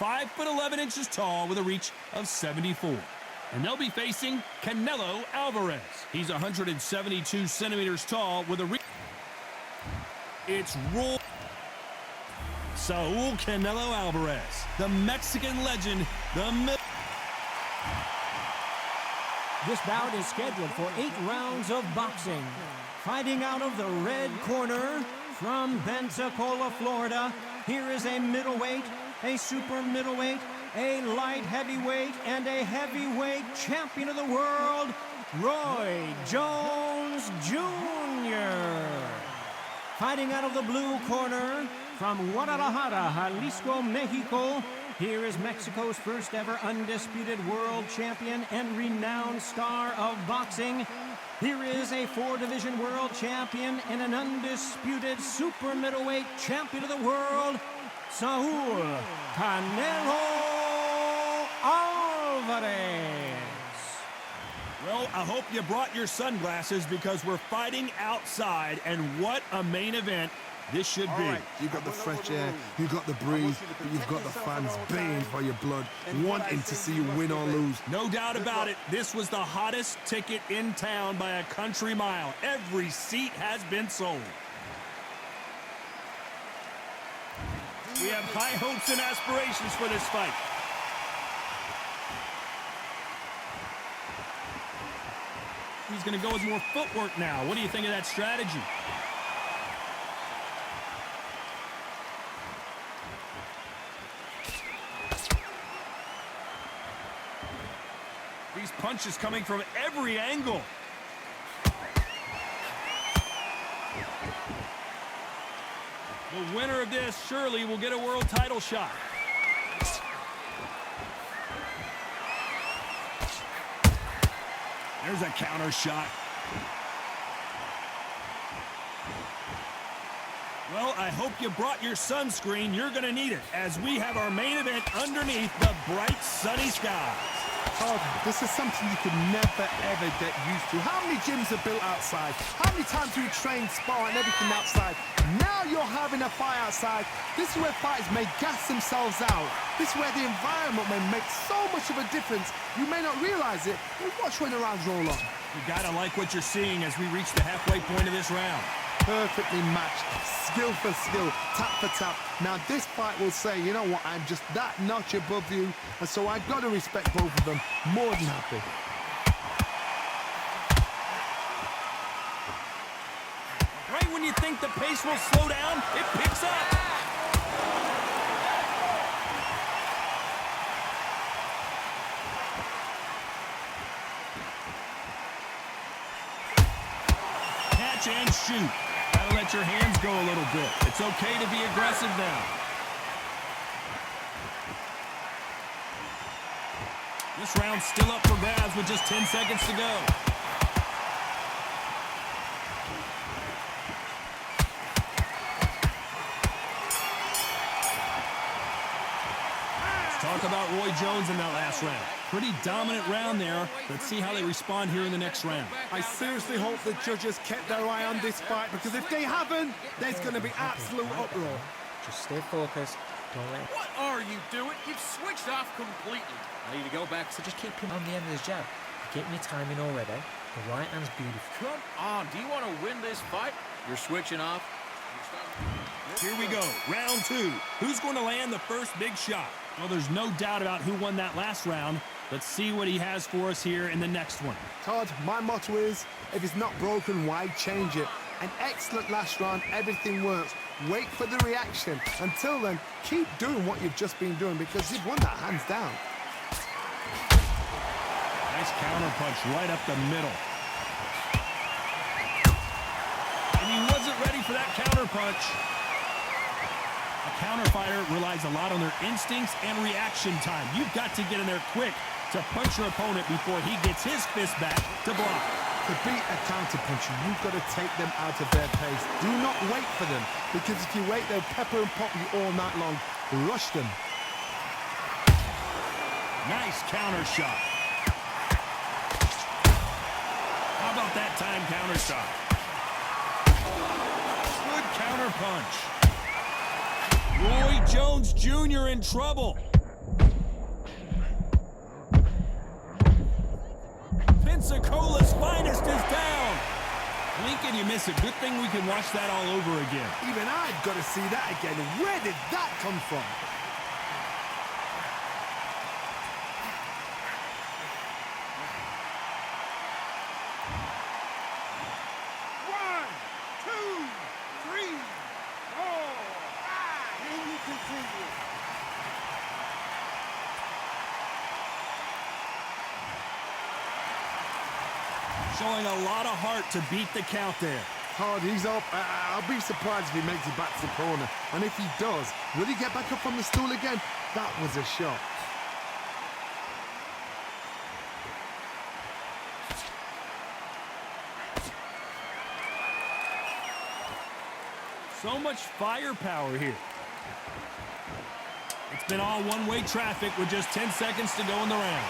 5'11" tall with a reach of 74. And they'll be facing Canelo Alvarez. He's 172 centimeters tall with a reach. It's Saul Canelo Alvarez, the Mexican legend, This bout is scheduled for 8 rounds of boxing. Fighting out of the red corner from Pensacola, Florida, here is a middleweight, a super middleweight, a light heavyweight, and a heavyweight champion of the world, Roy Jones Jr. Fighting out of the blue corner from Guadalajara, Jalisco, Mexico, here is Mexico's first ever undisputed world champion and renowned star of boxing. Here is a 4-division world champion and an undisputed super middleweight champion of the world, Saul Canelo Alvarez. Well, I hope you brought your sunglasses because we're fighting outside, and what a main event this should be. Right. You've got the fresh air, you've got the breeze, but you've got the fans baying for your blood, wanting to see you win or lose. No doubt about it, this was the hottest ticket in town by a country mile. Every seat has been sold. We have high hopes and aspirations for this fight. He's going to go with more footwork now. What do you think of that strategy? These punches coming from every angle. The winner of this surely will get a world title shot. There's a counter shot. Well, I hope you brought your sunscreen. You're going to need it as we have our main event underneath the bright sunny skies. Oh, this is something you could never, ever get used to. How many gyms are built outside? How many times do you train, spar, and everything outside? Now you're having a fight outside. This is where fighters may gas themselves out. This is where the environment may make so much of a difference. You may not realize it, but watch when the rounds roll on. You gotta like what you're seeing as we reach the halfway point of this round. Perfectly matched, skill for skill, tap for tap. Now this fight will say, you know what, I'm just that notch above you, and so I've got to respect both of them. More than happy. Right when you think the pace will slow down, it picks up. Catch and shoot. Gotta let your hands go a little bit. It's okay to be aggressive now. This round's still up for grabs with just 10 seconds to go. Let's talk about Roy Jones in that last round. Pretty dominant round there. Let's see how they respond here in the next round. I seriously hope the judges kept their eye on this fight, because if they haven't, there's going to be absolute uproar. Just stay focused. Don't let... What are you doing? You've switched off completely. I need to go back. So just keep him on the end of his jab. You're getting your timing already. The right hand's beautiful. Come on. Do you want to win this fight? You're switching off. Here we go, round 2. Who's going to land the first big shot? Well, there's no doubt about who won that last round. Let's see what he has for us here in the next one. Todd, my motto is, if it's not broken, why change it? An excellent last round, everything works. Wait for the reaction. Until then, keep doing what you've just been doing, because you've won that hands down. Nice counter punch right up the middle. And he wasn't ready for that counter punch. A counter fighter relies a lot on their instincts and reaction time. You've got to get in there quick to punch your opponent before he gets his fist back to block. To beat a counter puncher, you've got to take them out of their pace. Do not wait for them, because if you wait, they'll pepper and pop you all night long. Rush them. Nice counter shot. How about that time counter shot? Good counter punch. Roy Jones Jr. in trouble. Pensacola's finest is down. Lincoln, you miss it. Good thing we can watch that all over again. Even I've got to see that again. Where did that come from? One, two, three, four, five. And you continue. Showing a lot of heart to beat the count there. Hard, he's up. I'll be surprised if he makes it back to the corner. And if he does, will he get back up on the stool again? That was a shot. So much firepower here. It's been all one-way traffic with just 10 seconds to go in the round.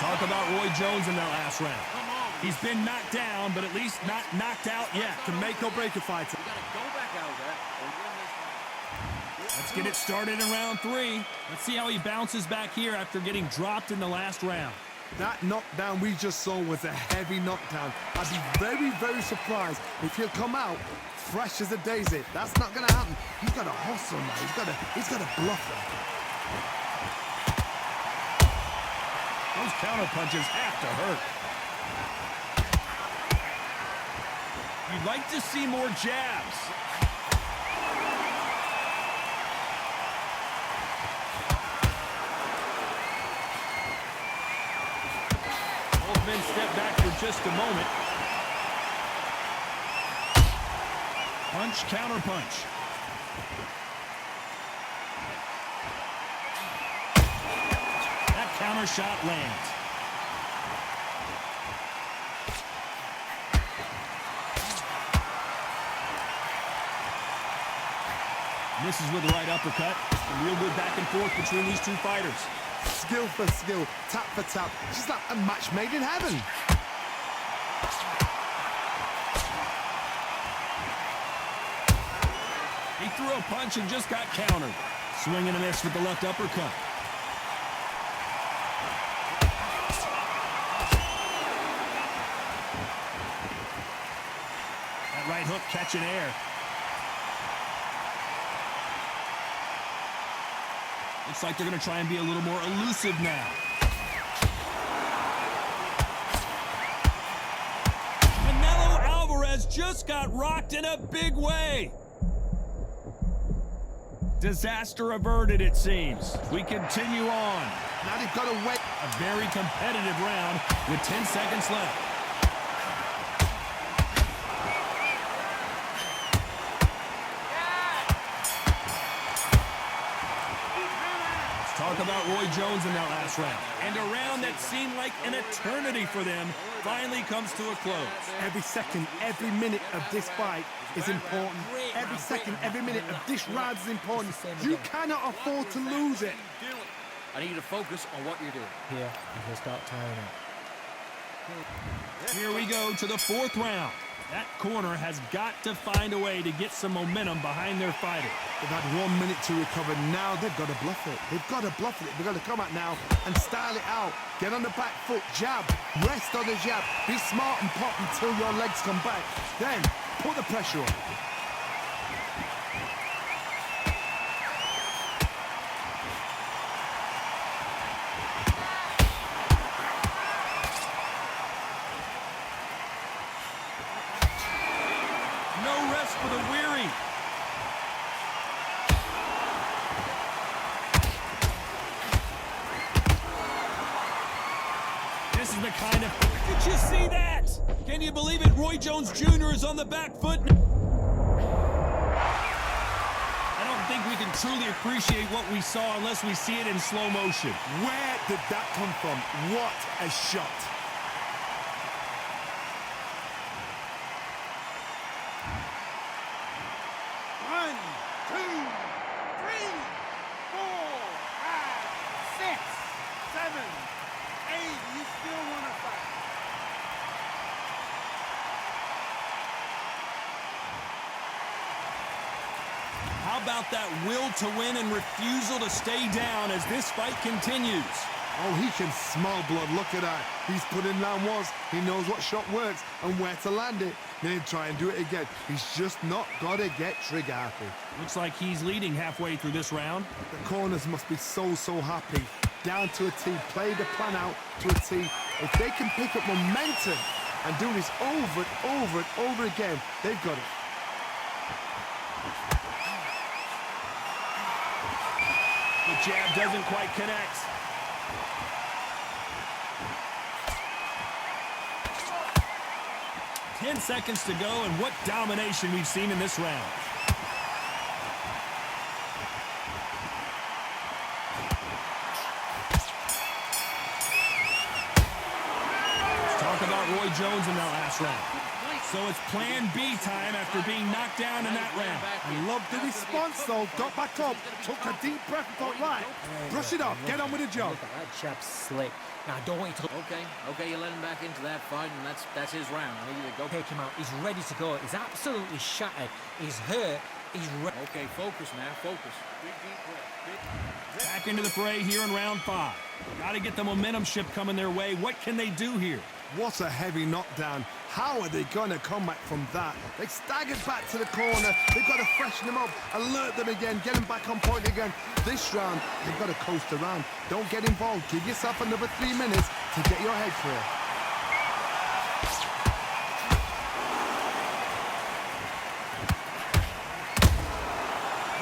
Talk about Roy Jones in that last round. He's been knocked down, but at least not knocked out yet. Can make or break a fight. You gotta go back out there and win this one. Let's get it started in round 3. Let's see how he bounces back here after getting dropped in the last round. That knockdown we just saw was a heavy knockdown. I'd be very, very surprised if he'll come out fresh as a daisy. That's not going to happen. He's got to hustle now. He's got to bluff him. Those counter punches have to hurt. You'd like to see more jabs. Both men step back for just a moment. Punch, counter punch. That counter shot lands. Misses with the right uppercut. A real good back and forth between these two fighters. Skill for skill, tap for tap. Just like a match made in heaven. He threw a punch and just got countered. Swing and a miss with the left uppercut. That right hook catching air. Looks like they're going to try and be a little more elusive now. Canelo Alvarez just got rocked in a big way. Disaster averted, it seems. We continue on. Now they've got to wait. A very competitive round with 10 seconds left. Talk about Roy Jones in that last round. And a round that seemed like an eternity for them finally comes to a close. Every second, every minute of this fight is important. Every second, every minute of this round is important. You cannot afford to lose it. I need you to focus on what you're doing. Here, and he'll start tiring out. Here we go to the 4th round. That corner has got to find a way to get some momentum behind their fighter. They've had 1 minute to recover. Now they've got to bluff it. They've got to bluff it. They've got to come out now and style it out. Get on the back foot, jab, rest on the jab. Be smart and pop until your legs come back. Then put the pressure on. No rest for the weary. This is the kind of... Did you see that? Can you believe it? Roy Jones Jr. is on the back foot. I don't think we can truly appreciate what we saw unless we see it in slow motion. Where did that come from? What a shot. One, two, three, four, five, six, seven, eight. You still want to fight? How about that will to win and refusal to stay down as this fight continues? Oh, he can smell blood. Look at that. He's put in round ones. He knows what shot works and where to land it. Then try and do it again. He's just not got to get trigger happy. Looks like he's leading halfway through this round. The corners must be so happy. Down to a T. Play the plan out to a T. If they can pick up momentum and do this over and over and over again, they've got it. The jab doesn't quite connect. Ten seconds to go, and what domination we've seen in this round. Let's talk about Roy Jones in that last round. So it's plan B time after being knocked down in that round. I love the response, though. Got back up, took a deep breath and thought, right, brush it off, get on with the job. That chap's slick. Now, I don't want you to Okay, you let him back into that fight, and that's his round. I need you to go. take him out. He's ready to go. He's absolutely shattered. He's hurt. He's ready. Okay, focus now, focus. Big deep breath. Back into the fray here in round 5. Got to get the momentum shift coming their way. What can they do here? What a heavy knockdown. How are they going to come back from that? They staggered back to the corner. They've got to freshen them up, alert them again, get them back on point again. This round, they've got to coast around. Don't get involved. Give yourself another 3 minutes to get your head clear.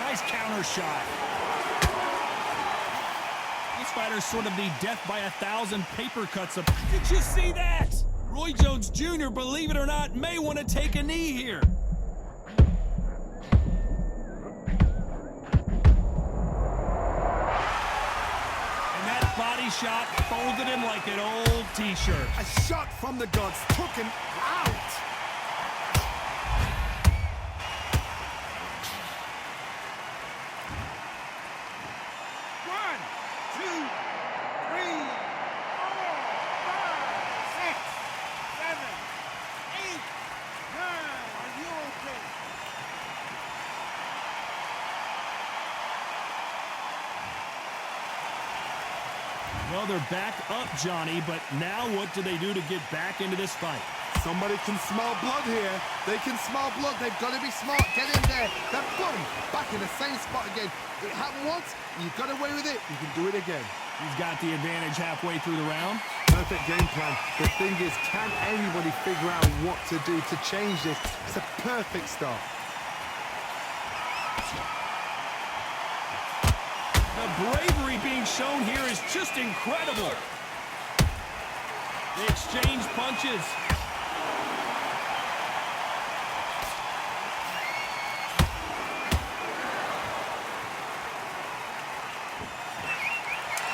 Nice counter shot. This fighter's sort of the death by 1,000 paper cuts. Did you see that? Roy Jones Jr., believe it or not, may want to take a knee here. And that body shot folded him like an old t-shirt. A shot from the gods took him out. One, two, three, four, five, six, seven, eight, nine. Are you okay? Well, they're back up, Johnny, but now what do they do to get back into this fight? Somebody can smell blood here. They can smell blood. They've got to be smart. Get in there. Then boom, back in the same spot again. It happened once. You got away with it. You can do it again. He's got the advantage halfway through the round. Perfect game plan. The thing is, can anybody figure out what to do to change this? It's a perfect start. The bravery being shown here is just incredible. They exchange punches.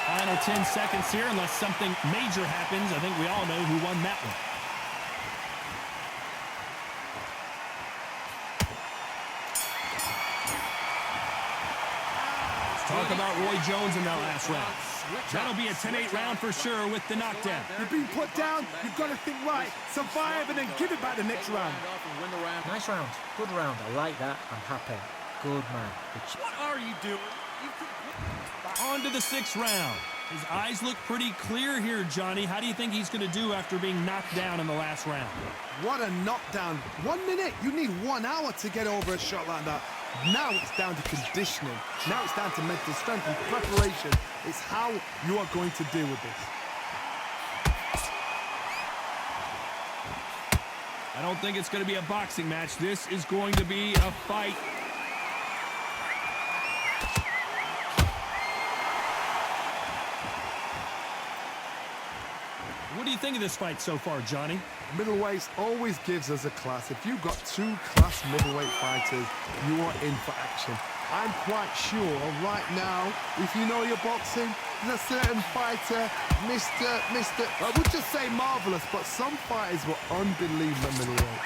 Final 10 seconds here, unless something major happens. I think we all know who won that one. Talk about Roy Jones in that last round. That'll be a 10-8 round for sure with the knockdown. You've been put down. You've got to think right. Survive and then give it back the next round. Nice round. Good round. I like that. I'm happy. Good man. What are you doing? On to the 6th round. His eyes look pretty clear here, Johnny. How do you think he's going to do after being knocked down in the last round? What a knockdown. 1 minute. You need 1 hour to get over a shot like that. Now it's down to conditioning. Now it's down to mental strength and preparation. It's how you are going to deal with this. I don't think it's going to be a boxing match. This is going to be a fight. What do you think of this fight so far, Johnny? Middleweights always gives us a class. If you've got 2 class middleweight fighters, you are in for action. I'm quite sure right now, if you know your boxing, there's a certain fighter, Mr. I would just say marvelous, but some fighters were unbelievable middleweight.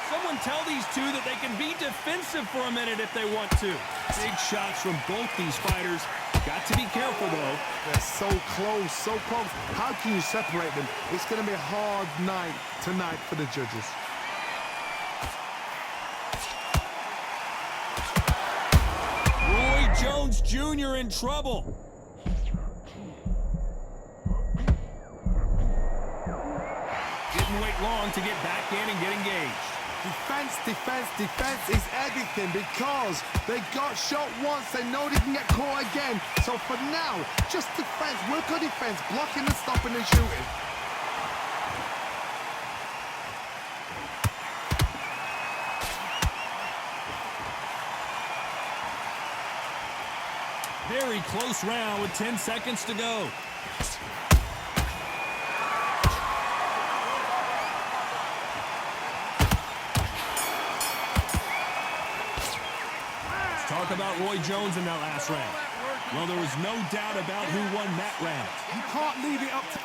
Someone tell these two that they can be defensive for a minute if they want to. Big shots from both these fighters. Got to be careful, though. They're so close, so close. How can you separate them? It's going to be a hard night tonight for the judges. Roy Jones Jr. in trouble. Didn't wait long to get back in and get engaged. Defense, defense, defense is everything because they got shot once. They know they can get caught again. So for now, just defense, work on defense, blocking and stopping and shooting. Very close round with 10 seconds to go. Talk about Roy Jones in that last round. Well, there was no doubt about who won that round. You can't leave it up to...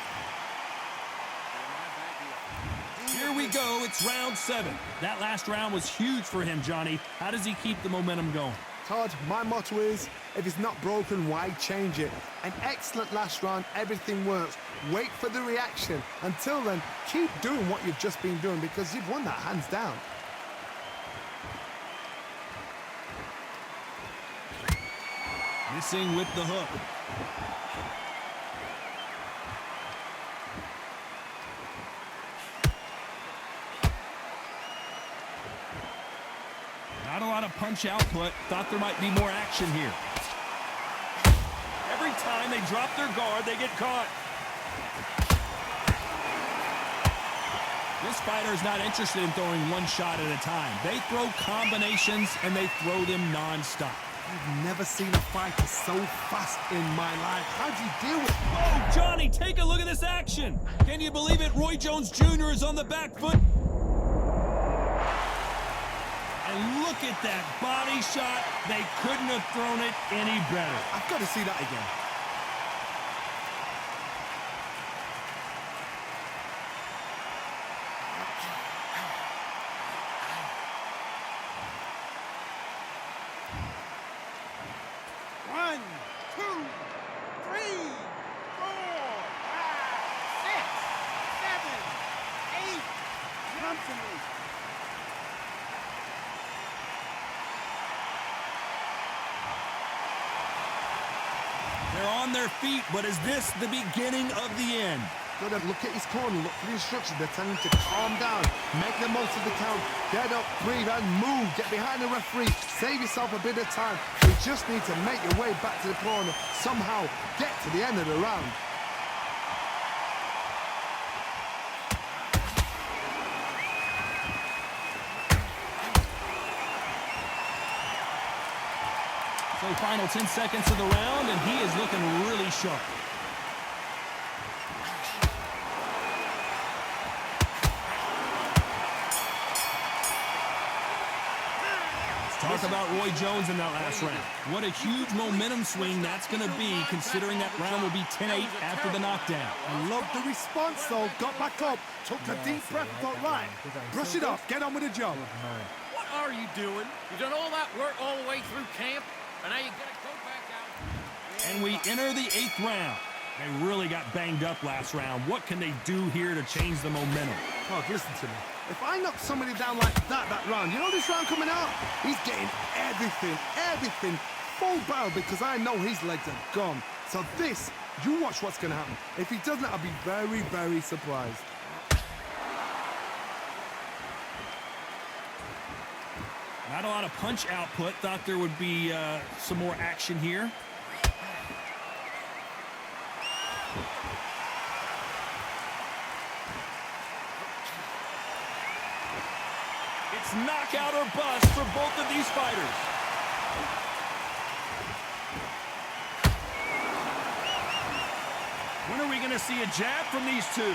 Here we go. It's round 7. That last round was huge for him, Johnny. How does he keep the momentum going? Todd, my motto is, if it's not broken, why change it? An excellent last round, everything works. Wait for the reaction. Until then, keep doing what you've just been doing because you've won that hands down. Missing with the hook. Not a lot of punch output. Thought there might be more action here. Every time they drop their guard, they get caught. This fighter is not interested in throwing one shot at a time. They throw combinations, and they throw them non-stop. I've never seen a fighter so fast in my life. How do you deal with it? Oh, Johnny, take a look at this action. Can you believe it? Roy Jones Jr. is on the back foot. And look at that body shot. They couldn't have thrown it any better. I've got to see that again. One, two, three, 4, 5, 6, 7, 8. Come to me. They're on their feet, but is this the beginning of the end? Got to look at his corner, look for the instructions. They're telling him to calm down, make the most of the count, get up, breathe, and move. Get behind the referee, save yourself a bit of time. You just need to make your way back to the corner, somehow get to the end of the round. So final 10 seconds of the round, and he is looking really sharp. Talk about Roy Jones in that last round. What a huge momentum swing that's going to be, considering that round will be 10-8 after the knockdown. I love the response, though. Got back up, took a deep breath, thought, right, brush it off, get on with the job. What are you doing? You've done all that work all the way through camp, and now you gotta go back out. And we enter the 8th round. They really got banged up last round. What can they do here to change the momentum? Oh, listen to me. If I knock somebody down like that round, you know this round coming out? He's getting everything, full barrel because I know his legs are gone. So this, you watch what's going to happen. If he doesn't, I'll be very, very surprised. Not a lot of punch output. Thought there would be some more action here. It's knockout or bust for both of these fighters. When are we going to see a jab from these two?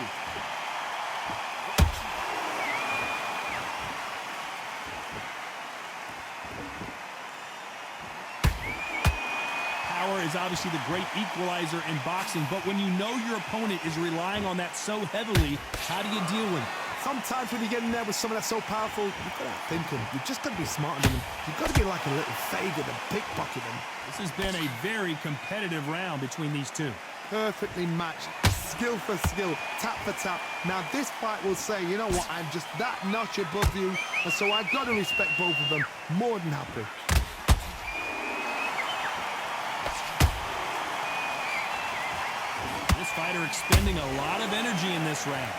Power is obviously the great equalizer in boxing, but when you know your opponent is relying on that so heavily, how do you deal with it? Sometimes when you get in there with someone that's so powerful, you've got to think him. You've just got to be smarter than him. You've got to be like a little faggot and pickpocket him. This has been a very competitive round between these two. Perfectly matched, skill for skill, tap for tap. Now this fight will say, you know what, I'm just that notch above you, and so I've got to respect both of them. More than happy. This fighter expending a lot of energy in this round.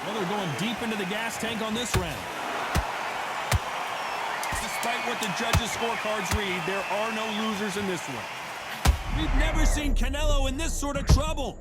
Well, they're going deep into the gas tank on this round. Despite what the judges' scorecards read, there are no losers in this one. We've never seen Canelo in this sort of trouble.